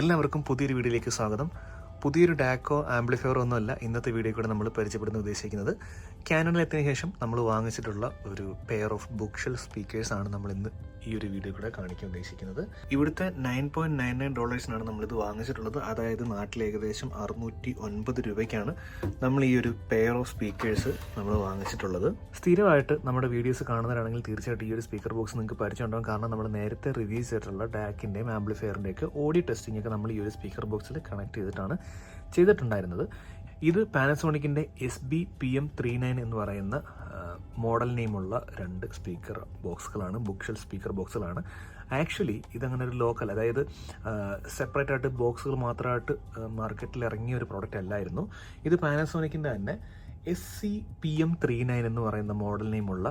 എല്ലാവർക്കും പുതിയൊരു വീഡിയോയിലേക്ക് സ്വാഗതം. പുതിയൊരു ഡാക്കോ ആംപ്ലിഫയറോ ഒന്നുമല്ല ഇന്നത്തെ വീഡിയോ കൂടെ നമ്മൾ പരിചയപ്പെടുന്ന ഉദ്ദേശിക്കുന്നത്. ക്യാനണിലെത്തിയതിനു ശേഷം നമ്മൾ വാങ്ങിച്ചിട്ടുള്ള ഒരു പെയർ ഓഫ് ബുക്ക് ഷെൽഫ് സ്പീക്കേഴ്സാണ് നമ്മൾ ഇന്ന് ഈ ഒരു വീഡിയോ കൂടെ കാണിക്കാൻ ഉദ്ദേശിക്കുന്നത്. ഇവിടുത്തെ $9.99 നമ്മളിത് വാങ്ങിച്ചിട്ടുള്ളത്. അതായത് നാട്ടിൽ ഏകദേശം 609 രൂപയ്ക്കാണ് നമ്മൾ ഈ ഒരു പെയർ ഓഫ് സ്പീക്കേഴ്സ് നമ്മൾ വാങ്ങിച്ചിട്ടുള്ളത്. സ്ഥിരമായിട്ട് നമ്മുടെ വീഡിയോസ് കാണുന്നവരാണെങ്കിൽ തീർച്ചയായിട്ടും ഈ ഒരു സ്പീക്കർ ബോക്സ് നിങ്ങൾക്ക് പരിചയമുണ്ടാകും. കാരണം നമ്മൾ നേരത്തെ റിവ്യൂ ചെയ്തിട്ടുള്ള ഡാക്കിൻ്റെയും ആംപ്ലിഫയറിൻ്റെയൊക്കെ ഓഡിയോ ടെസ്റ്റിംഗ് ഒക്കെ നമ്മൾ ഈ ഒരു സ്പീക്കർ ബോക്സിൽ കണക്ട് ചെയ്തിട്ടാണ് ചെയ്തിട്ടുണ്ടായിരുന്നത്. ഇത് പാനസോണിക്കിൻ്റെ SB-PM39 എന്ന് പറയുന്ന മോഡൽ നെയിമുള്ള 2 സ്പീക്കർ ബോക്സുകളാണ്, ബുക്ക് ഷെൽഫ് സ്പീക്കർ ബോക്സുകളാണ്. ആക്ച്വലി ഇതങ്ങനെ ഒരു ലോക്കൽ, അതായത് സെപ്പറേറ്റ് ആയിട്ട് ബോക്സുകൾ മാത്രമായിട്ട് മാർക്കറ്റിൽ ഇറങ്ങിയ ഒരു പ്രോഡക്റ്റ് അല്ലായിരുന്നു. ഇത് പാനസോണിക്കിൻ്റെ തന്നെ SC-PM39 എന്ന് പറയുന്ന മോഡൽ നെയിമുള്ള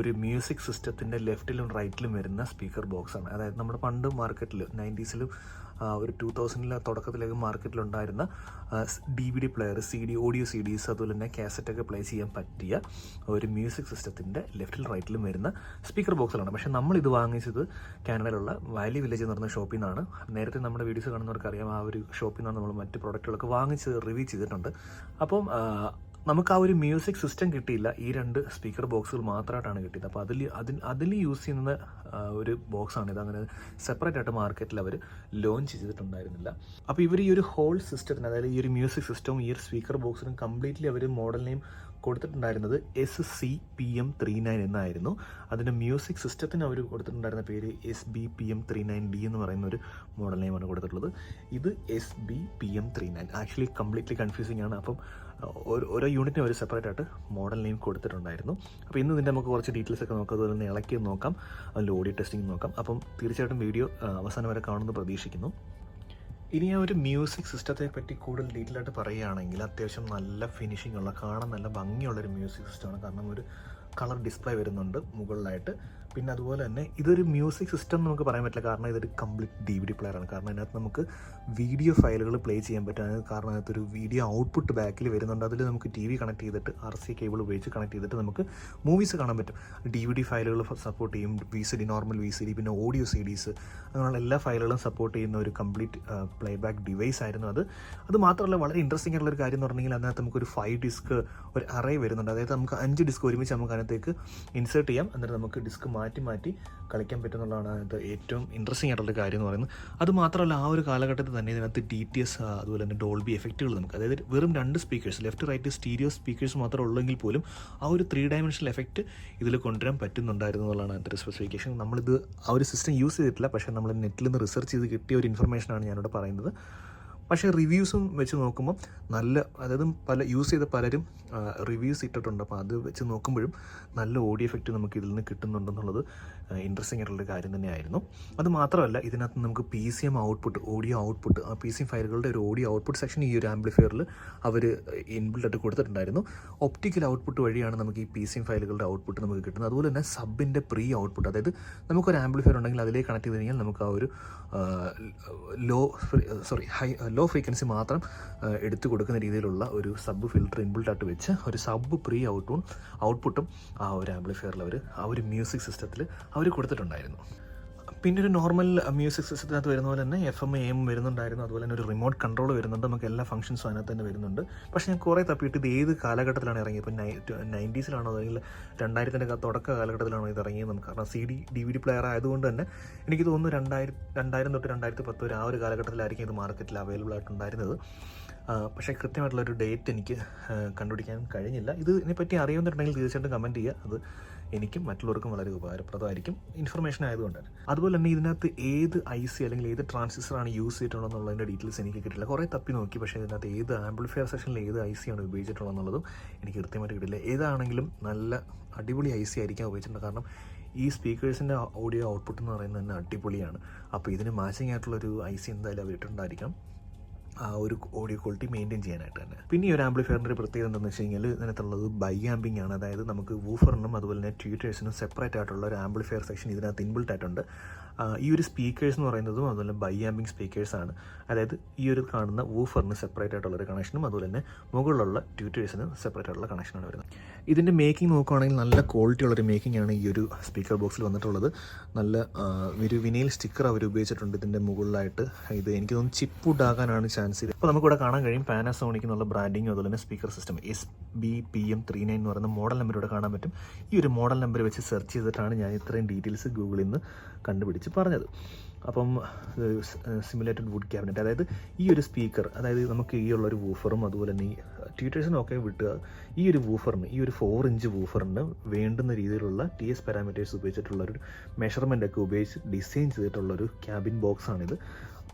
ഒരു മ്യൂസിക് സിസ്റ്റത്തിൻ്റെ ലെഫ്റ്റിലും റൈറ്റിലും വരുന്ന സ്പീക്കർ ബോക്സാണ്. അതായത് നമ്മുടെ പണ്ട് മാർക്കറ്റിൽ 90s ഒരു 2000 തുടക്കത്തിലേക്ക് മാർക്കറ്റിലുണ്ടായിരുന്ന DVD പ്ലെയർ, ഓഡിയോ CDs, അതുപോലെ തന്നെ കാസറ്റൊക്കെ പ്ലേ ചെയ്യാൻ പറ്റിയ ഒരു മ്യൂസിക് സിസ്റ്റത്തിൻ്റെ ലെഫ്റ്റിലും റൈറ്റിലും വരുന്ന സ്പീക്കർ ബോക്സുകളാണ്. പക്ഷേ നമ്മളിത് വാങ്ങിച്ചത് കാനഡയിലുള്ള വാലി വില്ലേജ് എന്ന് പറയുന്ന ഷോപ്പിൽ നിന്നാണ്. നേരത്തെ നമ്മുടെ വീഡിയോസ് കാണുന്നവർക്കറിയാം, ആ ഒരു ഷോപ്പിൽ നിന്നാണ് നമ്മൾ മറ്റ് പ്രോഡക്റ്റുകളൊക്കെ വാങ്ങിച്ച് റിവ്യൂ ചെയ്തിട്ടുണ്ട്. അപ്പം നമുക്ക് ആ ഒരു മ്യൂസിക് സിസ്റ്റം കിട്ടിയില്ല, ഈ 2 സ്പീക്കർ ബോക്സുകൾ മാത്രമായിട്ടാണ് കിട്ടിയത്. അപ്പോൾ അതിൽ യൂസ് ചെയ്യുന്ന ഒരു ബോക്സാണിത്. അങ്ങനെ സെപ്പറേറ്റ് ആയിട്ട് മാർക്കറ്റിൽ അവർ ലോഞ്ച് ചെയ്തിട്ടുണ്ടായിരുന്നില്ല. അപ്പോൾ ഇവർ ഈ ഒരു ഹോൾ സിസ്റ്റത്തിന്, അതായത് ഈ ഒരു മ്യൂസിക് സിസ്റ്റവും ഈ ഒരു സ്പീക്കർ ബോക്സിനും കംപ്ലീറ്റ്ലി അവർ മോഡൽ നെയിം കൊടുത്തിട്ടുണ്ടായിരുന്നത് SC-PM39 എന്നായിരുന്നു. അതിൻ്റെ മ്യൂസിക് സിസ്റ്റത്തിന് അവർ കൊടുത്തിട്ടുണ്ടായിരുന്ന പേര് SB-PM39D എന്ന് പറയുന്ന ഒരു മോഡൽ നെയിമാണ് കൊടുത്തിട്ടുള്ളത്. ഇത് SB-PM39 ആക്ച്വലി കംപ്ലീറ്റ്ലി കൺഫ്യൂസിങ് ആണ്. അപ്പം ഓരോ യൂണിറ്റിനും ഒരു സെപ്പറേറ്റ് ആയിട്ട് മോഡൽ നെയിം കൊടുത്തിട്ടുണ്ടായിരുന്നു. അപ്പോൾ ഇന്ന് ഇതിൻ്റെ നമുക്ക് കുറച്ച് ഡീറ്റെയിൽസ് ഒക്കെ നോക്കാം, അതുപോലെ തന്നെ ഇളക്കി നോക്കാം, അതിൻ്റെ ഓഡിയോ ടെസ്റ്റിംഗ് നോക്കാം. അപ്പം തീർച്ചയായിട്ടും വീഡിയോ അവസാനം വരെ കാണുമെന്ന് പ്രതീക്ഷിക്കുന്നു. ഇനി ആ ഒരു മ്യൂസിക് സിസ്റ്റത്തെ പറ്റി കൂടുതൽ ഡീറ്റെയിൽ ആയിട്ട് പറയുകയാണെങ്കിൽ അത്യാവശ്യം നല്ല ഫിനിഷിംഗ് ഉള്ള, കാണാൻ നല്ല ഭംഗിയുള്ളൊരു മ്യൂസിക് സിസ്റ്റമാണ്. കാരണം ഒരു കളർ ഡിസ്പ്ലേ വരുന്നുണ്ട് മുകളിലായിട്ട്. പിന്നെ അതുപോലെ തന്നെ ഇതൊരു മ്യൂസിക് സിസ്റ്റം നമുക്ക് പറയാൻ പറ്റില്ല, കാരണം ഇതൊരു കംപ്ലീറ്റ് DVD പ്ലെയറാണ്. കാരണം അതിനകത്ത് നമുക്ക് വീഡിയോ ഫയലുകൾ പ്ലേ ചെയ്യാൻ പറ്റും. കാരണം അതിനകത്തൊരു വീഡിയോ ഔട്ട്പുട്ട് ബാക്കിൽ വരുന്നുണ്ട്. അതിൽ നമുക്ക് TV കണക്ട് ചെയ്തിട്ട് RC കേബിൾ ഉപയോഗിച്ച് കണക്ട് ചെയ്തിട്ട് നമുക്ക് മൂവീസ് കാണാൻ പറ്റും. DVD ഫയലുകൾ സപ്പോർട്ട് ചെയ്യും, VCD, നോർമൽ VCD, പിന്നെ ഓഡിയോ CDs, അങ്ങനെയുള്ള എല്ലാ ഫയലുകളും സപ്പോർട്ട് ചെയ്യുന്ന ഒരു കംപ്ലീറ്റ് പ്ലേ ബാക്ക് ഡിവൈസ് ആയിരുന്നു അത്. അത് മാത്രമല്ല വളരെ ഇൻട്രസ്റ്റിംഗ് ആയിട്ടുള്ള ഒരു കാര്യം എന്ന് പറഞ്ഞെങ്കിൽ അതിനകത്ത് നമുക്കൊരു 5 ഡിസ്ക് ഒരു അറേ വരുന്നുണ്ട്. അതായത് നമുക്ക് 5 ഡിസ്ക് ഒരുമിച്ച് നമുക്ക് അതിനകത്തേക്ക് ഇൻസേർട്ട് ചെയ്യാം. എന്നിട്ട് നമുക്ക് ഡിസ്ക് മാറ്റി കളിക്കാൻ പറ്റുന്നുള്ളതാണ് അതിനകത്ത് ഏറ്റവും ഇൻട്രസ്റ്റിംഗ് ആയിട്ടുള്ള കാര്യം എന്ന് പറയുന്നത്. അത് മാത്രമല്ല ആ ഒരു കാലഘട്ടത്തിൽ തന്നെ ഇതിനകത്ത് DTS, അതുപോലെ തന്നെ ഡോൾബി എഫക്റ്റുകൾ നമുക്ക്, അതായത് വെറും 2 speakers, left right stereo speakers മാത്രമേ ഉള്ളെങ്കിൽ പോലും ആ ഒരു 3 ഡയമെൻഷണൽ എഫക്റ്റ് ഇതിൽ കൊണ്ടുവരാൻ പറ്റുന്നുണ്ടായിരുന്നു എന്നുള്ളതാണ് അതിൻ്റെ സ്പെസിഫിക്കേഷൻ. നമ്മളിത് ആ ഒരു സിസ്റ്റം യൂസ് ചെയ്തിട്ടില്ല, പക്ഷേ നമ്മൾ നെറ്റിൽ നിന്ന് റിസർച്ച് ചെയ്ത് കിട്ടിയ ഒരു ഇൻഫർമേഷനാണ് ഞാനിവിടെ പറയുന്നത്. പക്ഷേ റിവ്യൂസും വെച്ച് നോക്കുമ്പോൾ നല്ല, അതായത് യൂസ് ചെയ്ത പലരും റിവ്യൂസ് ഇട്ടിട്ടുണ്ട്. അപ്പോൾ അത് വെച്ച് നോക്കുമ്പോഴും നല്ല ഓഡിയോ എഫക്റ്റ് നമുക്ക് ഇതിൽ നിന്ന് കിട്ടുന്നുണ്ടെന്നുള്ളത് ഇൻട്രസ്റ്റിംഗ് ആയിട്ടുള്ളൊരു കാര്യം തന്നെയായിരുന്നു. അത് മാത്രമല്ല ഇതിനകത്ത് നമുക്ക് PCM ഔട്ട്പുട്ട്, ഓഡിയോ ഔട്ട്പുട്ട്, ആ PCM ഫയലുകളുടെ ഒരു ഓഡിയോ ഔട്ട്പുട്ട് സെക്ഷൻ ഈ ഒരു ആംപ്ലിഫയറിൽ അവർ ഇൻബിൽഡ് ആയിട്ട് കൊടുത്തിട്ടുണ്ടായിരുന്നു. ഒപ്റ്റിക്കൽ ഔട്ട്പുട്ട് വഴിയാണ് നമുക്ക് ഈ PCM ഫയലുകളുടെ ഔട്ട്പുട്ട് നമുക്ക് കിട്ടുന്നത്. അതുപോലെ തന്നെ സബിൻ്റെ പ്രീ ഔട്ട്പുട്ട്, അതായത് നമുക്കൊരു ആംപ്ലിഫയർ ഉണ്ടെങ്കിൽ അതിലേക്ക് കണക്ട് ചെയ്ത് കഴിഞ്ഞാൽ നമുക്ക് ആ ഒരു ലോ ഫ്രീക്വൻസി മാത്രം എടുത്തു കൊടുക്കുന്ന രീതിയിലുള്ള ഒരു സബ് ഫിൽറ്റർ ഇൻബിൽട്ടായിട്ട് വെച്ച് ഒരു സബ് പ്രീ ഔട്ട്പുട്ടും ആ ഒരു ആംപ്ലിഫയറിൽ അവർ ആ ഒരു മ്യൂസിക് സിസ്റ്റത്തിൽ അവർ കൊടുത്തിട്ടുണ്ടായിരുന്നു. പിന്നെ ഒരു നോർമൽ മ്യൂസിക് സിസ്റ്റത്തിനകത്ത് വരുന്ന പോലെ തന്നെ FM AM വരുന്നുണ്ടായിരുന്നു. അതുപോലെ തന്നെ ഒരു റിമോട്ട് കൺട്രോൾ വരുന്നുണ്ട്. നമുക്ക് എല്ലാ ഫംഗ്ഷൻസും അതിനകത്ത് തന്നെ വരുന്നുണ്ട്. പക്ഷേ ഞാൻ കുറേ തപ്പിയിട്ട് ഇത് ഏത് കാലഘട്ടത്തിലാണ് ഇറങ്ങിയത്, ഇപ്പോൾ 90s അല്ലെങ്കിൽ 2000 തുടക്ക കാലഘട്ടത്തിലാണോ ഇത് ഇറങ്ങിയത് നമുക്ക്. കാരണം DVD പ്ലെയർ ആയതുകൊണ്ട് തന്നെ എനിക്ക് തോന്നുന്നു 2000 തൊട്ട് 2010 ആ ഒരു കാലഘട്ടത്തിലായിരിക്കും ഇത് മാർക്കറ്റിൽ അവൈലബിൾ ആയിട്ടുണ്ടായിരുന്നത്. പക്ഷേ കൃത്യമായിട്ടുള്ളൊരു ഡേറ്റ് എനിക്ക് കണ്ടുപിടിക്കാൻ കഴിഞ്ഞില്ല. ഇതിനെപ്പറ്റി അറിയുന്നുണ്ടെങ്കിൽ തീർച്ചയായിട്ടും കമൻറ്റ് ചെയ്യുക. അത് എനിക്കും മറ്റുള്ളവർക്കും വളരെ ഉപകാരപ്രദമായിരിക്കും, ഇൻഫർമേഷൻ ആയതുകൊണ്ട് തന്നെ. അതുപോലെ തന്നെ ഇതിനകത്ത് ഏത് IC അല്ലെങ്കിൽ ഏത് ട്രാൻസിസ്റ്ററാണ് യൂസ് ചെയ്തിട്ടുള്ളതെന്നുള്ളതിൻ്റെ ഡീറ്റെയിൽസ് എനിക്ക് കിട്ടില്ല. കുറേ തപ്പി നോക്കി, പക്ഷേ ഇതിനകത്ത് ഏത് ആംപ്ലിഫയർ സെക്ഷനിൽ ഏത് IC ആണ് ഉപയോഗിച്ചിട്ടുള്ളതെന്നുള്ളതും എനിക്ക് കൃത്യമായിട്ട് കിട്ടില്ല. ഏതാണെങ്കിലും നല്ല അടിപൊളി IC ആയിരിക്കാം ഉപയോഗിച്ചിട്ടുണ്ട്. കാരണം ഈ സ്പീക്കേഴ്സിൻ്റെ ഓഡിയോ ഔട്ട്പുട്ട് എന്ന് പറയുന്നത് തന്നെ അടിപൊളിയാണ്. അപ്പോൾ ഇതിന് മാച്ചിങ് ആയിട്ടുള്ളൊരു IC എന്തായാലും അവർ ഇട്ടിട്ടുണ്ടായിരിക്കാം, ആ ഒരു ഓഡിയോ ക്വാളിറ്റി മെയിൻറ്റെയിൻ ചെയ്യാനായിട്ട് തന്നെ. പിന്നെ ഈ ഒരു ആംപ്ലിഫയറിൻ്റെ ഒരു പ്രത്യേകത എന്താണെന്ന് വെച്ച് കഴിഞ്ഞാൽ ഇതിനകത്തുള്ളത് ബൈ ആംപിംഗ് ആണ്. അതായത് നമുക്ക് വൂഫറിനും അതുപോലെ തന്നെ ട്യൂറ്റേഴ്സിനും സെപ്പറേറ്റ് ആയിട്ടുള്ള ഒരു ആംപ്ലിഫയർ സെക്ഷൻ ഇതിനകത്ത് ഇൻബിൽട്ട് ആയിട്ടുണ്ട്. ഈ ഒരു സ്പീക്കേഴ്സ് എന്ന് പറയുന്നതും അതുപോലെ ബൈ ആംബിങ് സ്പീക്കേഴ്സാണ്. അതായത് ഈ ഒരു കാണുന്ന വൂഫറിന് സെപ്പറേറ്റ് ആയിട്ടുള്ളൊരു കണക്ഷനും അതുപോലെ തന്നെ മുകളിലുള്ള ട്യൂട്ടേഴ്സിന് സെപ്പറേറ്റ് ആയിട്ടുള്ള കണക്ഷനാണ് വരുന്നത്. ഇതിൻ്റെ മേക്കിംഗ് നോക്കുകയാണെങ്കിൽ നല്ല ക്വാളിറ്റി ഉള്ളൊരു മേക്കിംഗ് ആണ് ഈ ഒരു സ്പീക്കർ ബോക്സിൽ വന്നിട്ടുള്ളത്. നല്ല ഒരു വിനൈൽ സ്റ്റിക്കർ അവർ ഉപയോഗിച്ചിട്ടുണ്ട് ഇതിൻ്റെ മുകളിലായിട്ട്. ഇത് എനിക്ക് തോന്നുന്നു ചിപ്പ് വുഡ് ആകാനാണ് ചാൻസ്. ഇത് അപ്പോൾ നമുക്കിവിടെ കാണാൻ കഴിയും പാനാസോണിക് എന്നുള്ള ബ്രാൻഡിങ്ങും അതുപോലെ തന്നെ സ്പീക്കർ സിസ്റ്റം SBPM39 എന്ന് പറയുന്ന മോഡൽ നമ്പർ ഇവിടെ കാണാൻ പറ്റും. ഈ ഒരു മോഡൽ നമ്പർ വെച്ച് സെർച്ച് ചെയ്തിട്ടാണ് ഞാൻ ഇത്രയും ഡീറ്റെയിൽസ് ഗൂഗിളിൽ നിന്ന് കണ്ടുപിടിച്ച് പറഞ്ഞത്. അപ്പം സിമുലേറ്റഡ് വുഡ് ക്യാബിനറ്റ്, അതായത് ഈ ഒരു സ്പീക്കർ, അതായത് നമുക്ക് ഈ ഉള്ളൊരു വൂഫറും അതുപോലെ തന്നെ ഈ ട്യൂട്ടേഴ്സിനൊക്കെ വിട്ടുക, ഈ ഒരു വൂഫറിന്, ഈ ഒരു 4 ഇഞ്ച് വൂഫറിന് വേണ്ടുന്ന രീതിയിലുള്ള TS പാരാമീറ്റേഴ്സ് ഉപയോഗിച്ചിട്ടുള്ളൊരു മെഷർമെൻ്റ് ഒക്കെ ഉപയോഗിച്ച് ഡിസൈൻ ചെയ്തിട്ടുള്ളൊരു ക്യാബിൻ ബോക്സാണിത്.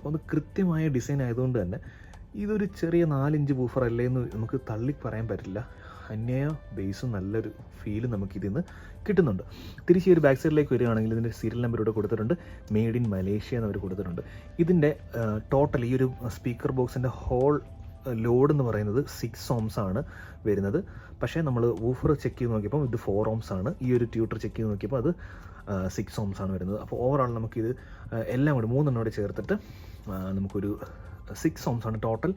ഒന്ന് കൃത്യമായ ഡിസൈൻ ആയതുകൊണ്ട് തന്നെ ഇതൊരു ചെറിയ 4 ഇഞ്ച് വൂഫർ അല്ലേ എന്ന് നമുക്ക് തള്ളി പറയാൻ പറ്റില്ല. അന്യായ ബേസും നല്ലൊരു ഫീലും നമുക്കിതിൽ നിന്ന് കിട്ടുന്നുണ്ട്. തിരിച്ച് ഈ ഒരു ബാക്ക് സൈഡിലേക്ക് വരികയാണെങ്കിൽ ഇതിൻ്റെ സീരിയൽ നമ്പർ ഇവിടെ കൊടുത്തിട്ടുണ്ട്. മെയ്ഡ് ഇൻ മലേഷ്യ എന്നവർ കൊടുത്തിട്ടുണ്ട്. ഇതിൻ്റെ ടോട്ടൽ ഈ ഒരു സ്പീക്കർ ബോക്സിൻ്റെ ഹോൾ ലോഡ് എന്ന് പറയുന്നത് 6 ohms ആണ് വരുന്നത്. പക്ഷേ നമ്മൾ വൂഫർ ചെക്ക് ചെയ്ത് നോക്കിയപ്പോൾ ഇത് 4 ohms ആണ്. ഈ ഒരു ട്യൂട്ടർ ചെക്ക് ചെയ്ത് നോക്കിയപ്പോൾ അത് 6 ohms ആണ് വരുന്നത്. അപ്പോൾ ഓവറോൾ നമുക്കിത് എല്ലാം കൂടി 3 എണ്ണം കൂടി ചേർത്തിട്ട് നമുക്കൊരു 6 ohms ആണ് ടോട്ടൽ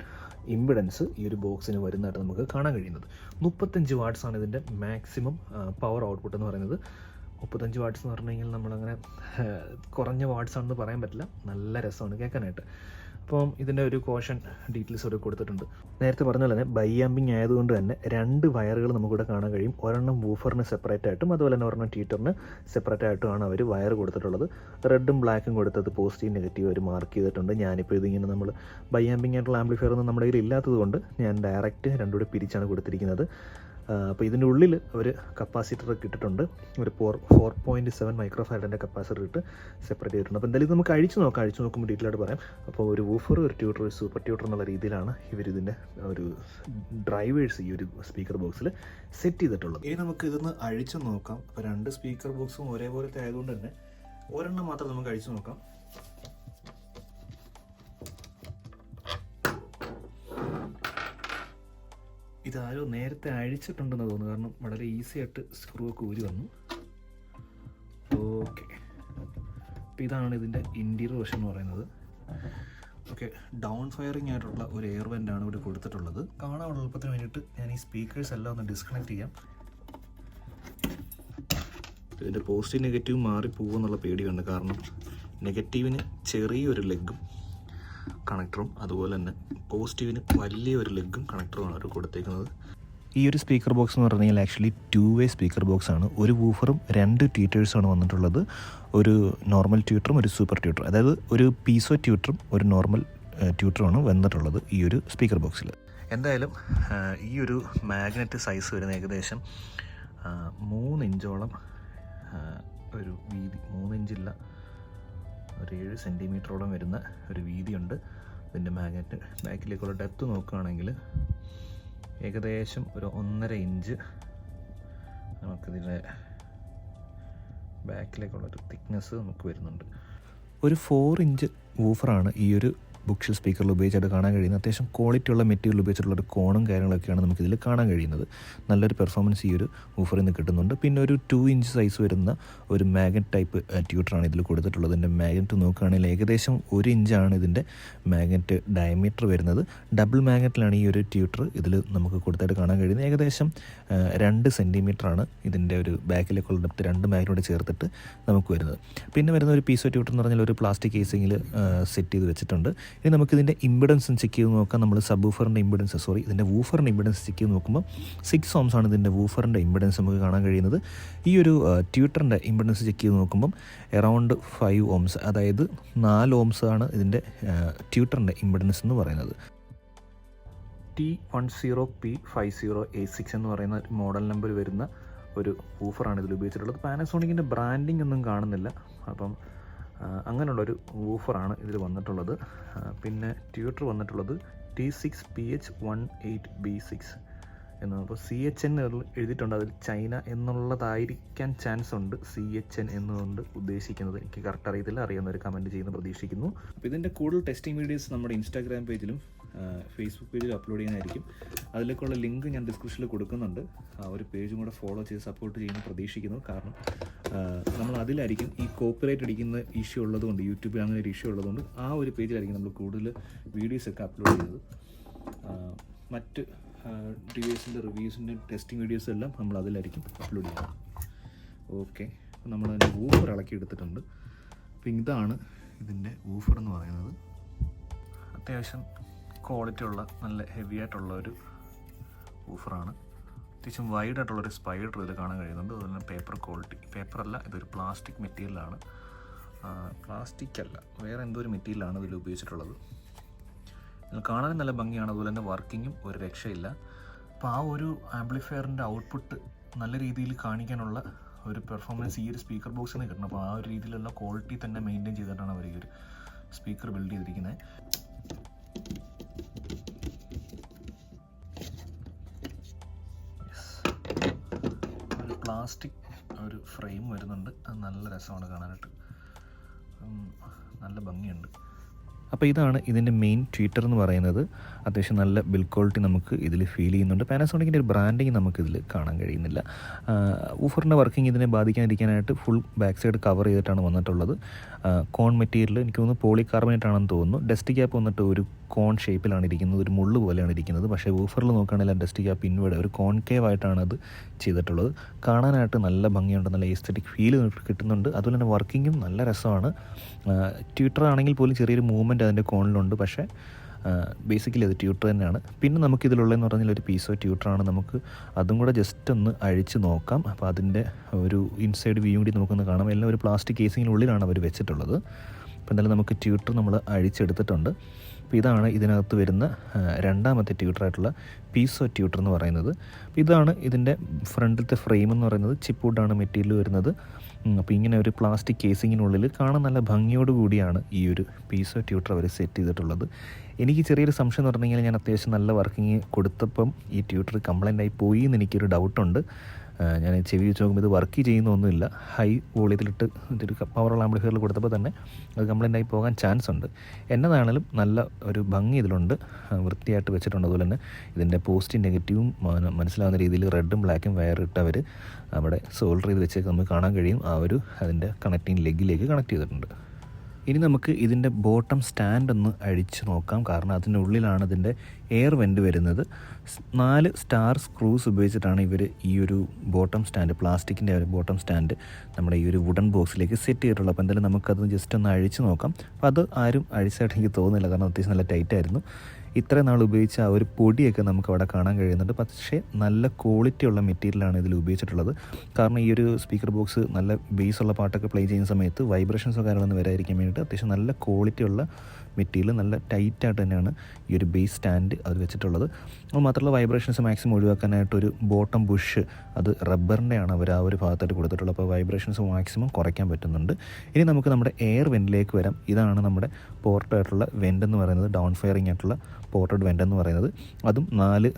ഇമ്പിഡൻസ് ഈ ഒരു ബോക്സിന് വരുന്നതായിട്ട് നമുക്ക് കാണാൻ കഴിയുന്നത്. 35 വാട്ട്സ് ആണ് ഇതിൻ്റെ മാക്സിമം പവർ ഔട്ട്പുട്ട് എന്ന് പറയുന്നത്. 35 വാട്ട്സ് എന്ന് പറഞ്ഞു കഴിഞ്ഞാൽ നമ്മളങ്ങനെ കുറഞ്ഞ വാട്ട്സ് ആണെന്ന് പറയാൻ പറ്റില്ല. നല്ല രസമാണ് കേൾക്കാനായിട്ട്. അപ്പം ഇതിൻ്റെ ഒരു കോഷൻ ഡീറ്റെയിൽസ് ഇവിടെ കൊടുത്തിട്ടുണ്ട്. നേരത്തെ പറഞ്ഞ പോലെ തന്നെ ബൈ ആംബിങ് ആയതുകൊണ്ട് തന്നെ 2 വയറുകൾ നമുക്കിവിടെ കാണാൻ കഴിയും. ഒരെണ്ണം വൂഫറിന് സെപ്പറേറ്റ് ആയിട്ടും അതുപോലെ തന്നെ ഒരെണ്ണം ട്യൂട്ടറിന് സെപ്പറേറ്റ് ആയിട്ടുമാണ് അവർ വയർ കൊടുത്തിട്ടുള്ളത്. റെഡും ബ്ലാക്കും കൊടുത്തത് പോസിറ്റീവ് നെഗറ്റീവ് അവർ മാർക്ക് ചെയ്തിട്ടുണ്ട്. ഞാനിപ്പോൾ ഇതിങ്ങനെ നമ്മൾ ബൈ ആംബിങ് ആയിട്ടുള്ള ആംപ്ലിഫയർ ഒന്നും നമ്മുടെ കയ്യിൽ ഇല്ലാത്തത് കൊണ്ട് ഞാൻ ഡയറക്റ്റ് രണ്ടും കൂടെ പിരിച്ചാണ് കൊടുത്തിരിക്കുന്നത്. അപ്പോൾ ഇതിൻ്റെ ഉള്ളിൽ ഒരു കപ്പാസിറ്റർ ഇട്ടിട്ടുണ്ട്. ഒരു 4.7 മൈക്രോഫാരഡിൻ്റെ കപ്പാസിറ്റർ ഇട്ട് സെപ്പറേറ്റ് ചെയ്തിട്ടുണ്ട്. അപ്പോൾ എന്തായാലും ഇത് നമുക്ക് അഴിച്ചു നോക്കുമ്പോൾ ഡീറ്റെയിൽ ആയിട്ട് പറയാം. അപ്പോൾ ഒരു വൂഫർ, ഒരു ട്യൂട്ടർ, ഒരു സൂപ്പർ ട്യൂട്ടർ എന്നുള്ള രീതിയിലാണ് ഇവരിതിൻ്റെ ഒരു ഡ്രൈവേഴ്സ് ഈ ഒരു സ്പീക്കർ ബോക്സിൽ സെറ്റ് ചെയ്തിട്ടുള്ളത്. ഇനി നമുക്ക് ഇതൊന്ന് അഴിച്ചു നോക്കാം. അപ്പോൾ 2 സ്പീക്കർ ബോക്സും ഒരേപോലത്തെ ആയതുകൊണ്ട് തന്നെ ഒരെണ്ണം മാത്രം നമുക്ക് അഴിച്ചു നോക്കാം. ഇതാരോ നേരത്തെ അഴിച്ചിട്ടുണ്ടെന്ന് തോന്നുന്നു, കാരണം വളരെ ഈസി ആയിട്ട് സ്ക്രൂ ഒക്കെ ഊരി വന്നു. ഓക്കെ, അപ്പോൾ ഇതാണ് ഇതിൻ്റെ ഇൻറ്റീരിയർ വശം എന്ന് പറയുന്നത്. ഓക്കെ, ഡൗൺ ഫയറിംഗ് ആയിട്ടുള്ള ഒരു എയർ വെൻ്റാണ് ഇവിടെ കൊടുത്തിട്ടുള്ളത്. കാണാനുള്ള എളുപ്പത്തിന് വേണ്ടിയിട്ട് ഞാൻ ഈ സ്പീക്കേഴ്സ് എല്ലാം ഒന്ന് ഡിസ്കണക്ട് ചെയ്യാം. ഇതിൻ്റെ പോസിറ്റീവ് നെഗറ്റീവ് മാറിപ്പോകുമെന്നുള്ള പേടിയുണ്ട്. കാരണം നെഗറ്റീവിന് ചെറിയൊരു ലെഗും കണക്ടറും അതുപോലെ തന്നെ പോസിറ്റീവിന് വലിയൊരു ലെഗും കണക്ടറുമാണ് അവർ കൊടുത്തേക്കുന്നത്. ഈ ഒരു സ്പീക്കർ ബോക്സ് എന്ന് പറഞ്ഞു കഴിഞ്ഞാൽ ആക്ച്വലി 2-way സ്പീക്കർ ബോക്സ് ആണ്. ഒരു വൂഫറും 2 ട്യൂട്ടേഴ്സാണ് വന്നിട്ടുള്ളത്. ഒരു നോർമൽ ട്യൂട്ടറും ഒരു സൂപ്പർ ട്യൂട്ടറും, അതായത് ഒരു പീസോ ട്യൂട്ടറും ഒരു നോർമൽ ട്യൂട്ടറുമാണ് വന്നിട്ടുള്ളത് ഈ ഒരു സ്പീക്കർ ബോക്സിൽ. എന്തായാലും ഈ ഒരു മാഗ്നറ്റ് സൈസ് വരുന്ന ഏകദേശം 3 ഇഞ്ചോളം ഒരു വീതി, 3 ഇഞ്ചില്ല, ഒരു 7 സെൻറ്റിമീറ്ററോളം വരുന്ന ഒരു വീതിയുണ്ട് ഇതിൻ്റെ മാഗ്നറ്റ്. ബാക്കിലേക്കുള്ള ഡെപ്ത് നോക്കുകയാണെങ്കിൽ ഏകദേശം ഒരു 1.5 ഇഞ്ച് നമുക്കിതിൻ്റെ ബാക്കിലേക്കുള്ളൊരു തിക്നെസ് നമുക്ക് വരുന്നുണ്ട്. ഒരു 4 ഇഞ്ച് വൂഫറാണ് ഈ ഒരു ബുക്ക് സ്പീക്കറിൽ ഉപയോഗിച്ചായിട്ട് കാണാൻ കഴിയുന്നത്. അത്യാവശ്യം ക്വാളിറ്റി ഉള്ള മെറ്റീരിയൽ ഉപയോഗിച്ചിട്ടുള്ളൊരു കോണും കാര്യങ്ങളൊക്കെയാണ് നമുക്കിതിൽ കാണാൻ കഴിയുന്നത്. നല്ലൊരു പെർഫോമൻസ് ഈ ഒരു വൂഫറിൽ നിന്ന് കിട്ടുന്നുണ്ട്. പിന്നെ ഒരു 2 ഇഞ്ച് സൈസ് വരുന്ന ഒരു മാഗ്നറ്റ് ടൈപ്പ് ട്യൂട്ടറാണ് ഇതിൽ കൊടുത്തിട്ടുള്ളത്. ഇതിൻ്റെ മാഗ്നറ്റ് നോക്കുകയാണെങ്കിൽ ഏകദേശം 1 ഇഞ്ചാണ് ഇതിൻ്റെ മാഗ്നറ്റ് ഡയമീറ്റർ വരുന്നത്. ഡബിൾ മാഗ്നറ്റിലാണ് ഈ ഒരു ട്യൂട്ടർ ഇതിൽ നമുക്ക് കൊടുത്തായിട്ട് കാണാൻ കഴിയുന്നത്. ഏകദേശം 2 സെൻറ്റിമീറ്ററാണ് ഇതിൻ്റെ ഒരു ബാക്കിലേക്കുള്ള ഡെപ്ത് 2 മാഗ്നറ്റോട് ചേർത്തിട്ട് നമുക്ക് വരുന്നത്. പിന്നെ വരുന്ന ഒരു പീസോ ട്യൂട്ടർ എന്ന് പറഞ്ഞാൽ ഒരു പ്ലാസ്റ്റിക് കേസിങ്ങിൽ സെറ്റ് ചെയ്ത് വെച്ചിട്ടുണ്ട്. ഇനി നമുക്കിതിൻ്റെ ഇമ്പിഡൻസും ചെക്ക് ചെയ്ത് നോക്കാം. നമ്മൾ സബ് വൂഫറിൻ്റെ ഇതിൻ്റെ വൂഫറിൻ്റെ ഇമ്പിഡൻസ് ചെക്ക് ചെയ്ത് നോക്കുമ്പോൾ 6 ohms ആണ് ഇതിൻ്റെ വൂഫറിൻ്റെ ഇമ്പിഡൻസ് നമുക്ക് കാണാൻ കഴിയുന്നത്. ഈ ഒരു ട്യൂട്ടറിൻ്റെ ഇമ്പിഡൻസ് ചെക്ക് ചെയ്ത് നോക്കുമ്പം അറൗണ്ട് 5 ohms, അതായത് 4 ohms ആണ് ഇതിൻ്റെ ട്യൂട്ടറിൻ്റെ ഇമ്പിഡൻസ് എന്ന് പറയുന്നത്. T10P50A6 എന്ന് പറയുന്ന മോഡൽ നമ്പർ വരുന്ന ഒരു വൂഫറാണ് ഇതിൽ ഉപയോഗിച്ചിട്ടുള്ളത്. പാനസോണിക്കിൻ്റെ ബ്രാൻഡിംഗ് ഒന്നും കാണുന്നില്ല. അപ്പം അങ്ങനെയുള്ളൊരു വൂഫറാണ് ഇതിൽ വന്നിട്ടുള്ളത്. പിന്നെ ട്യൂട്ടർ വന്നിട്ടുള്ളത് T6PH18B6 എന്ന്. അപ്പോൾ CHN എഴുതിയിട്ടുണ്ട്. അതിൽ ചൈന എന്നുള്ളതായിരിക്കാൻ ചാൻസ് ഉണ്ട്. CHN എന്നുകൊണ്ട് ഉദ്ദേശിക്കുന്നത് എനിക്ക് കറക്റ്റ് അറിയത്തില്ല. അറിയാവുന്നവർ കമൻറ്റ് ചെയ്യുന്ന പ്രതീക്ഷിക്കുന്നു. അപ്പോൾ ഇതിൻ്റെ കൂടുതൽ ടെസ്റ്റിംഗ് വീഡിയോസ് നമ്മുടെ ഇൻസ്റ്റാഗ്രാം പേജിലും ഫേസ്ബുക്ക് പേജിൽ അപ്ലോഡ് ചെയ്യുന്നതായിരിക്കും. അതിലേക്കുള്ള ലിങ്ക് ഞാൻ ഡിസ്ക്രിപ്ഷനിൽ കൊടുക്കുന്നുണ്ട്. ആ ഒരു പേജും കൂടെ ഫോളോ ചെയ്ത് സപ്പോർട്ട് ചെയ്യുമെന്ന് പ്രതീക്ഷിക്കുന്നു. കാരണം നമ്മൾ അതിലായിരിക്കും ഈ കോപ്പിറൈറ്റ് അടിക്കുന്ന ഇഷ്യൂ ഉള്ളതുകൊണ്ട്, യൂട്യൂബിൽ അങ്ങനെ ഒരു ഇഷ്യൂ ഉള്ളതുകൊണ്ട് ആ ഒരു പേജിലായിരിക്കും നമ്മൾ കൂടുതൽ വീഡിയോസൊക്കെ അപ്ലോഡ് ചെയ്യുന്നത്. മറ്റ് ഡിവൈസിൻ്റെ റിവ്യൂസിൻ്റെ ടെസ്റ്റിംഗ് വീഡിയോസ് എല്ലാം നമ്മൾ അതിലായിരിക്കും അപ്ലോഡ് ചെയ്യുന്നത്. ഓക്കെ, നമ്മൾ അതിൻ്റെ വൂഫർ ഇളക്കി എടുത്തിട്ടുണ്ട്. അപ്പോൾ ഇതാണ് ഇതിൻ്റെ വൂഫർ എന്ന് പറയുന്നത്. അത്യാവശ്യം ക്വാളിറ്റി ഉള്ള നല്ല ഹെവി ആയിട്ടുള്ള ഒരു വൂഫറാണ്. അത്യാവശ്യം വൈഡായിട്ടുള്ളൊരു സ്പൈഡർ ഇതിൽ കാണാൻ കഴിയുന്നുണ്ട്. അതുപോലെ തന്നെ പേപ്പർ ക്വാളിറ്റി, പേപ്പറല്ല, ഇതൊരു പ്ലാസ്റ്റിക് മെറ്റീരിയലാണ്. പ്ലാസ്റ്റിക് അല്ല, വേറെ എന്തോ ഒരു മെറ്റീരിയലാണ് ഇതിൽ ഉപയോഗിച്ചിട്ടുള്ളത്. ഇതിൽ കാണാനും നല്ല ഭംഗിയാണ്. അതുപോലെ തന്നെ വർക്കിങ്ങും ഒരു രക്ഷയില്ല. അപ്പോൾ ആ ഒരു ആംപ്ലിഫയറിൻ്റെ ഔട്ട്പുട്ട് നല്ല രീതിയിൽ കാണിക്കാനുള്ള ഒരു പെർഫോമൻസ് ഈ ഒരു സ്പീക്കർ ബോക്സിൽ നിന്ന് കിട്ടണം. അപ്പോൾ ആ ഒരു രീതിയിലുള്ള ക്വാളിറ്റി തന്നെ മെയിൻറ്റെയിൻ ചെയ്തിട്ടാണ് അവർ ഈ ഒരു സ്പീക്കർ ബിൽഡ് ചെയ്തിരിക്കുന്നത്. ഒരു പ്ലാസ്റ്റിക് ഒരു ഫ്രെയിം വരുന്നുണ്ട്. അത് നല്ല രസമാണ് കാണാനായിട്ട്, നല്ല ഭംഗിയുണ്ട്. അപ്പോൾ ഇതാണ് ഇതിൻ്റെ മെയിൻ ട്വീറ്റർ എന്ന് പറയുന്നത്. അത്യാവശ്യം നല്ല ബിൽഡ് ക്വാളിറ്റി നമുക്ക് ഇതിൽ ഫീൽ ചെയ്യുന്നുണ്ട്. പാനാസോണിക്കിൻ്റെ ഒരു ബ്രാൻഡിങ് നമുക്കിതിൽ കാണാൻ കഴിയുന്നില്ല. ഊഫറിൻ്റെ വർക്കിംഗ് ഇതിനെ ബാധിക്കാതിരിക്കാനായിട്ട് ഫുൾ ബാക്ക് സൈഡ് കവർ ചെയ്തിട്ടാണ് വന്നിട്ടുള്ളത്. കോൺ മെറ്റീരിയൽ എനിക്ക് തോന്നുന്നു പോളികാർബണേറ്റ് ആണെന്ന് തോന്നുന്നു. ഡസ്റ്റ് ക്യാപ്പ് വന്നിട്ട് ഒരു കോൺ ഷേപ്പിലാണ് ഇരിക്കുന്നത്, ഒരു മുള്ള് പോലെയാണ് ഇരിക്കുന്നത്. പക്ഷേ ഊഫറിൽ നോക്കുകയാണെങ്കിൽ ഡസ്റ്റ് ക്യാപ്പ് ഇൻവേർഡ് ഒരു കോൺകേവ് ആയിട്ടാണ് അത് ചെയ്തിട്ടുള്ളത്. കാണാനായിട്ട് നല്ല ഭംഗിയുണ്ട്, നല്ല എസ്തെറ്റിക് ഫീൽ കിട്ടുന്നുണ്ട്. അതുപോലെ തന്നെ വർക്കിങ്ങും നല്ല രസമാണ്. ട്യൂട്ടർ ആണെങ്കിൽ പോലും ചെറിയൊരു മൂവ്മെൻറ്റ് അതിൻ്റെ കോണിലുണ്ട്, പക്ഷേ ബേസിക്കലി അത് ട്യൂട്ടർ തന്നെയാണ്. പിന്നെ നമുക്കിതിലുള്ളതെന്ന് പറഞ്ഞാൽ ഒരു പീസോ ട്യൂട്ടറാണ്. നമുക്ക് അതും കൂടെ ജസ്റ്റ് ഒന്ന് അഴിച്ച് നോക്കാം. അപ്പോൾ അതിൻ്റെ ഒരു ഇൻസൈഡ് വ്യൂ കൂടി നമുക്കൊന്ന് കാണാം. എല്ലാം ഒരു പ്ലാസ്റ്റിക് കേസിങ്ങിനുള്ളിലാണ് അവർ വെച്ചിട്ടുള്ളത്. അപ്പോൾ എന്തായാലും നമുക്ക് ട്യൂട്ടർ നമ്മൾ അഴിച്ചെടുത്തിട്ടുണ്ട്. അപ്പോൾ ഇതാണ് ഇതിനകത്ത് വരുന്ന രണ്ടാമത്തെ ട്യൂട്ടറായിട്ടുള്ള പീസോ ട്യൂട്ടർ എന്ന് പറയുന്നത്. അപ്പോൾ ഇതാണ് ഇതിൻ്റെ ഫ്രണ്ടിലത്തെ ഫ്രെയിം എന്ന് പറയുന്നത്. ചിപ്പ് വുഡാണ് മെറ്റീരിയൽ വരുന്നത്. അപ്പോൾ ഇങ്ങനെ ഒരു പ്ലാസ്റ്റിക് കേസിങ്ങിനുള്ളിൽ കാണാൻ നല്ല ഭംഗിയോട് കൂടിയാണ് ഈ ഒരു പീസോ ട്യൂട്ടർ അവർ സെറ്റ് ചെയ്തിട്ടുള്ളത്. എനിക്ക് ചെറിയൊരു സംശയം എന്ന് പറഞ്ഞു കഴിഞ്ഞാൽ, ഞാൻ അത്യാവശ്യം നല്ല വർക്കിംഗ് കൊടുത്തപ്പം ഈ ട്യൂട്ടർ കംപ്ലൈൻ്റ് ആയി പോയി എന്ന് എനിക്കൊരു ഡൗട്ടുണ്ട്. ഞാൻ ചെവി വെച്ച് നോക്കുമ്പോൾ ഇത് വർക്ക് ചെയ്യുന്നൊന്നുമില്ല. ഹൈ വോളിയത്തിലിട്ട് ഒരു പവറുള്ള ആംപ്ലിഫയറിൽ കൊടുത്തപ്പോൾ തന്നെ അത് കംപ്ലൈൻ്റ് ആയി പോകാൻ ചാൻസ് ഉണ്ട്. എന്നതാണെങ്കിലും നല്ല ഒരു ഭംഗി ഇതിലുണ്ട്, വൃത്തിയായിട്ട് വെച്ചിട്ടുണ്ട്. അതുപോലെ തന്നെ ഇതിൻ്റെ പോസിറ്റീവ് നെഗറ്റീവും മനസ്സിലാവുന്ന രീതിയിൽ റെഡും ബ്ലാക്കും വയറിട്ട് അവർ അവിടെ സോൾഡർ ചെയ്ത് വെച്ചൊക്കെ നമുക്ക് കാണാൻ കഴിയും. ആ ഒരു അതിൻ്റെ കണക്റ്റിംഗ് ലെഗിലേക്ക് കണക്ട് ചെയ്തിട്ടുണ്ട്. ഇനി നമുക്ക് ഇതിൻ്റെ ബോട്ടം സ്റ്റാൻഡ് ഒന്ന് അഴിച്ച് നോക്കാം. കാരണം അതിൻ്റെ ഉള്ളിലാണ് ഇതിൻ്റെ എയർ വെൻ്റ് വരുന്നത്. 4 സ്റ്റാർ സ്ക്രൂസ് ഉപയോഗിച്ചിട്ടാണ് ഇവർ ഈ ഒരു ബോട്ടം സ്റ്റാൻഡ്, പ്ലാസ്റ്റിക്കിൻ്റെ ഒരു ബോട്ടം സ്റ്റാൻഡ് നമ്മുടെ ഈ ഒരു വുഡൻ ബോക്സിലേക്ക് സെറ്റ് ചെയ്തിട്ടുള്ളത്. അപ്പോൾ എന്തായാലും നമുക്കത് ജസ്റ്റ് ഒന്ന് അഴിച്ച് നോക്കാം. അപ്പോൾ അത് ആരും അഴിച്ചായിട്ട് എനിക്ക് തോന്നുന്നില്ല, കാരണം അത്യാവശ്യം നല്ല ടൈറ്റായിരുന്നു. ഇത്രയും നാൾ ഉപയോഗിച്ച ആ ഒരു പൊടിയൊക്കെ നമുക്ക് അവിടെ കാണാൻ കഴിയുന്നുണ്ട്. പക്ഷേ നല്ല ക്വാളിറ്റി ഉള്ള മെറ്റീരിയലാണ് ഇതിൽ ഉപയോഗിച്ചിട്ടുള്ളത്. കാരണം ഈ ഒരു സ്പീക്കർ ബോക്സ് നല്ല ബേസുള്ള പാട്ടൊക്കെ പ്ലേ ചെയ്യുന്ന സമയത്ത് വൈബ്രേഷൻസോ കാര്യങ്ങളൊന്നും വരാതിരിക്കാൻ വേണ്ടിയിട്ട് അത്യാവശ്യം നല്ല ക്വാളിറ്റി ഉള്ള മെറ്റീരിയൽ, നല്ല ടൈറ്റായിട്ട് തന്നെയാണ് ഈ ഒരു ബേസ് സ്റ്റാൻഡ് അത് വെച്ചിട്ടുള്ളത്. അത് മാത്രമല്ല വൈബ്രേഷൻസ് മാക്സിമം ഒഴിവാക്കാനായിട്ടൊരു ബോട്ടം ബുഷ് അത് റബ്ബറിൻ്റെയാണ് അവർ ആ ഒരു ഭാഗത്തായിട്ട് കൊടുത്തിട്ടുള്ളത്. അപ്പോൾ വൈബ്രേഷൻസ് മാക്സിമം കുറയ്ക്കാൻ പറ്റുന്നുണ്ട്. ഇനി നമുക്ക് നമ്മുടെ എയർ വെൻറ്റിലേക്ക് വരാം. ഇതാണ് നമ്മുടെ പോർട്ടായിട്ടുള്ള വെൻ്റ് എന്ന് പറയുന്നത്, ഡൗൺ ഫയറിംഗ് ആയിട്ടുള്ള പോർട്ടഡ് വെൻ്റ് എന്ന് പറയുന്നത്. അതും 4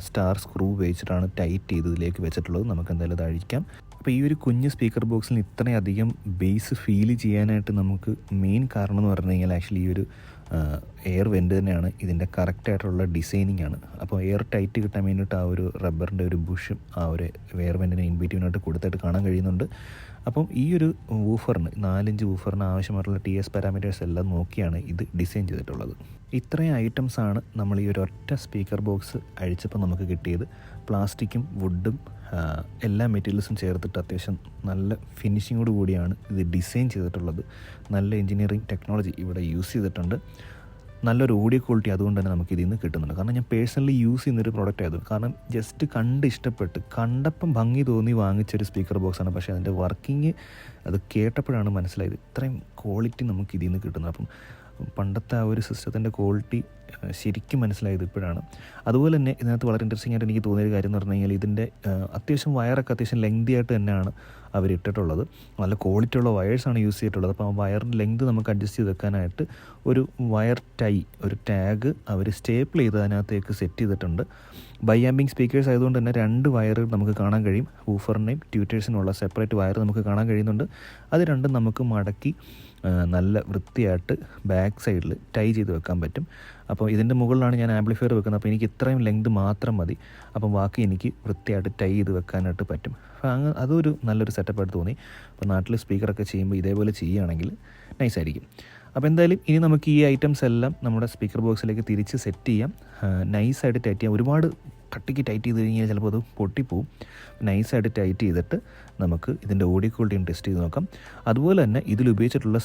സ്റ്റാർ സ്ക്രൂ ഉപയോഗിച്ചിട്ടാണ് ടൈറ്റ് ചെയ്ത് ഇതിലേക്ക് വെച്ചിട്ടുള്ളത്. നമുക്ക് എന്തായാലും ഇത് അഴിക്കാം. അപ്പോൾ ഈ ഒരു കുഞ്ഞ് സ്പീക്കർ ബോക്സിൽ ഇത്രയധികം ബേസ് ഫീൽ ചെയ്യാനായിട്ട് നമുക്ക് മെയിൻ കാരണം എന്ന് പറഞ്ഞു കഴിഞ്ഞാൽ ആക്ച്വലി ഈ ഒരു എയർ വെൻ്റ് തന്നെയാണ്. ഇതിൻ്റെ കറക്റ്റായിട്ടുള്ള ഡിസൈനിങ് ആണ്. അപ്പോൾ എയർ ടൈറ്റ് കിട്ടാൻ വേണ്ടിയിട്ട് ആ ഒരു റബ്ബറിൻ്റെ ഒരു ബുഷും ആ ഒരു എയർ വെൻറ്റിന് ഇൻബിറ്റ്വീനായിട്ട് കൊടുത്തായിട്ട് കാണാൻ കഴിയുന്നുണ്ട്. അപ്പം ഈ ഒരു വൂഫറിന് 4 ഇഞ്ച് വൂഫറിന് ആവശ്യമായിട്ടുള്ള TS പാരാമീറ്റേഴ്സ് എല്ലാം നോക്കിയാണ് ഇത് ഡിസൈൻ ചെയ്തിട്ടുള്ളത്. ഇത്രയും ഐറ്റംസാണ് നമ്മൾ ഈ ഒരു ഒറ്റ സ്പീക്കർ ബോക്സ് അഴിച്ചപ്പോൾ നമുക്ക് കിട്ടിയത്. പ്ലാസ്റ്റിക്കും വുഡും എല്ലാ മെറ്റീരിയൽസും ചേർത്തിട്ട് അത്യാവശ്യം നല്ല ഫിനിഷിങ്ങോട് കൂടിയാണ് ഇത് ഡിസൈൻ ചെയ്തിട്ടുള്ളത്. നല്ല എഞ്ചിനീയറിംഗ് ടെക്നോളജി ഇവിടെ യൂസ് ചെയ്തിട്ടുണ്ട്. നല്ലൊരു ഓഡിയോ ക്വാളിറ്റി അതുകൊണ്ട് തന്നെ നമുക്ക് ഇതിൽ നിന്ന് കിട്ടുന്നുണ്ട്. കാരണം ഞാൻ പേഴ്സണലി യൂസ് ചെയ്യുന്നൊരു പ്രോഡക്റ്റ് ആയിരുന്നു. കാരണം ജസ്റ്റ് ഇഷ്ടപ്പെട്ട് കണ്ടപ്പം ഭംഗി തോന്നി വാങ്ങിച്ചൊരു സ്പീക്കർ ബോക്സാണ്. പക്ഷേ അതിൻ്റെ വർക്കിംഗ് അത് കേട്ടപ്പോഴാണ് മനസ്സിലായത് ഇത്രയും ക്വാളിറ്റി നമുക്ക് ഇതിൽ നിന്ന് കിട്ടുന്നത്. അപ്പം പണ്ടത്തെ ആ ഒരു സിസ്റ്റത്തിൻ്റെ ക്വാളിറ്റി ശരിക്കും മനസ്സിലായത് ഇപ്പോഴാണ്. അതുപോലെ തന്നെ ഇതിനകത്ത് വളരെ ഇൻട്രസ്റ്റിംഗ് ആയിട്ട് എനിക്ക് തോന്നിയൊരു കാര്യം എന്ന് പറഞ്ഞു കഴിഞ്ഞാൽ ഇതിൻ്റെ അത്യാവശ്യം വയറൊക്കെ അത്യാവശ്യം ലെങ്തി ആയിട്ട് തന്നെയാണ് അവരിട്ടിട്ടുള്ളത്. നല്ല ക്വാളിറ്റി ഉള്ള വയേഴ്സാണ് യൂസ് ചെയ്തിട്ടുള്ളത്. അപ്പോൾ ആ വയറിൻ്റെ ലെങ്ത് നമുക്ക് അഡ്ജസ്റ്റ് ചെയ്ത് വെക്കാനായിട്ട് ഒരു വയർ ഒരു ടാഗ് അവർ സ്റ്റേപ്പിൾ ചെയ്ത് അതിനകത്തേക്ക് സെറ്റ് ചെയ്തിട്ടുണ്ട്. ബൈ ആംബിങ് സ്പീക്കേഴ്സ് ആയതുകൊണ്ട് തന്നെ 2 വയറുകൾ നമുക്ക് കാണാൻ കഴിയും. വൂഫറിനെയും ട്യൂട്ടേഴ്സിനുള്ള സെപ്പറേറ്റ് വയർ നമുക്ക് കാണാൻ കഴിയുന്നുണ്ട്. അത് രണ്ടും നമുക്ക് മടക്കി നല്ല വൃത്തിയായിട്ട് ബാക്ക് സൈഡിൽ ടൈ ചെയ്ത് വെക്കാൻ പറ്റും. അപ്പോൾ ഇതിൻ്റെ മുകളിലാണ് ഞാൻ ആംപ്ലിഫയർ വെക്കുന്നത്. അപ്പോൾ എനിക്ക് ഇത്രയും ലെങ്ത് മാത്രം മതി. അപ്പം ബാക്കി എനിക്ക് വൃത്തിയായിട്ട് ടൈ ചെയ്ത് വെക്കാനായിട്ട് പറ്റും. അപ്പോൾ അതൊരു നല്ലൊരു സെറ്റപ്പായിട്ട് തോന്നി. അപ്പോൾ നാട്ടിൽ സ്പീക്കറൊക്കെ ചെയ്യുമ്പോൾ ഇതേപോലെ ചെയ്യുകയാണെങ്കിൽ നൈസായിരിക്കും. അപ്പോൾ എന്തായാലും ഇനി നമുക്ക് ഈ ഐറ്റംസ് എല്ലാം നമ്മുടെ സ്പീക്കർ ബോക്സിലേക്ക് തിരിച്ച് സെറ്റ് ചെയ്യാം. നൈസായിട്ട് ടൈറ്റ് ചെയ്യാം. ഒരുപാട് കട്ടിക്ക് ടൈറ്റ് ചെയ്ത് കഴിഞ്ഞാൽ ചിലപ്പോൾ അത് പൊട്ടിപ്പോവും. നൈസായിട്ട് ടൈറ്റ് ചെയ്തിട്ട് നമുക്ക് ഇതിൻ്റെ ഓഡിയോ ക്വാളിറ്റിയും ടെസ്റ്റ് ചെയ്ത് നോക്കാം. അതുപോലെ തന്നെ ഇതിലുപയോഗിച്ചിട്ടുള്ള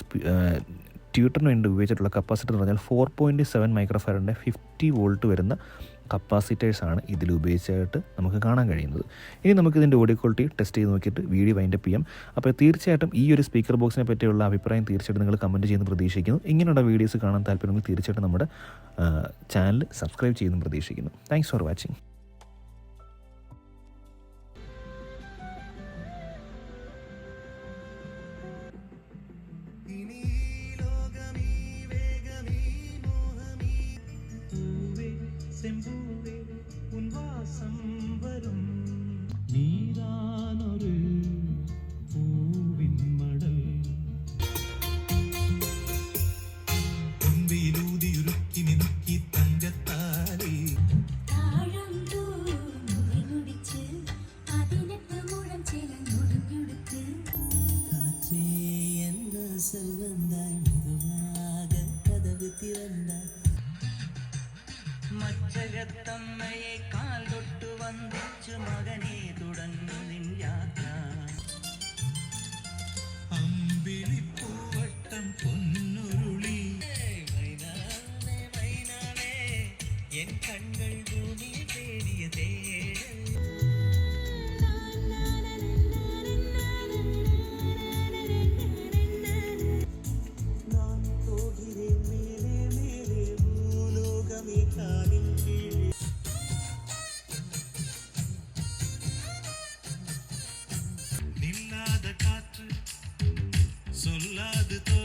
ട്യൂട്ടറിന് വേണ്ടി ഉപയോഗിച്ചിട്ടുള്ള കപ്പാസിറ്റർ എന്ന് പറഞ്ഞാൽ 4.7 മൈക്രോഫാരഡിൻ്റെ 50 വോൾട്ട് വരുന്ന കപ്പാസിറ്റേഴ്സാണ് ഇതിലുപയോഗിച്ചായിട്ട് നമുക്ക് കാണാൻ കഴിയുന്നത്. ഇനി നമുക്ക് ഇതിൻ്റെ ഓഡിയോ ക്വാളിറ്റി ടെസ്റ്റ് ചെയ്ത് നോക്കിയിട്ട് വീഡിയോ വൈൻഡപ്പ് ചെയ്യാം. അപ്പോൾ തീർച്ചയായിട്ടും ഈ ഒരു സ്പീക്കർ ബോക്സിനെ പറ്റിയുള്ള അഭിപ്രായം തീർച്ചയായിട്ടും നിങ്ങൾ കമൻറ്റ് ചെയ്യുന്നു പ്രതീക്ഷിക്കുന്നു. ഇങ്ങനെയുള്ള വീഡിയോസ് കാണാൻ താല്പര്യമെങ്കിൽ തീർച്ചയായിട്ടും നമ്മുടെ ചാനൽ സബ്സ്ക്രൈബ് ചെയ്യുന്നു പ്രതീക്ഷിക്കുന്നു. Thanks for watching. செம்பூவே உன் வாசம் வரும் நீதானொரு பூவின் மடல் பொன்வெயிலூதியுருக்கி மினுக்கி தங்கத்தாலே காற்றே எந்த செல்வந்தாய் மெதுவாக கதவு திறந்தாய் മച്ചകത്തമ്മയെ കാൽ തൊട്ടു വന്ദിച്ചു മകനെ തുടങ്ങു നിൻ യാത്ര അമ്പിളിപ്പൂവട്ടം പൊന്നുരുളി വൈനാളേ വൈനാളേ എൻ കണ്ണുകൾ ഭൂമി തേടിയ തേടൽ நான் போகிறேன் மேலே மேலே பூலோகமே காலின் கீழே நில்லாத காற்று சொல்லாது தோ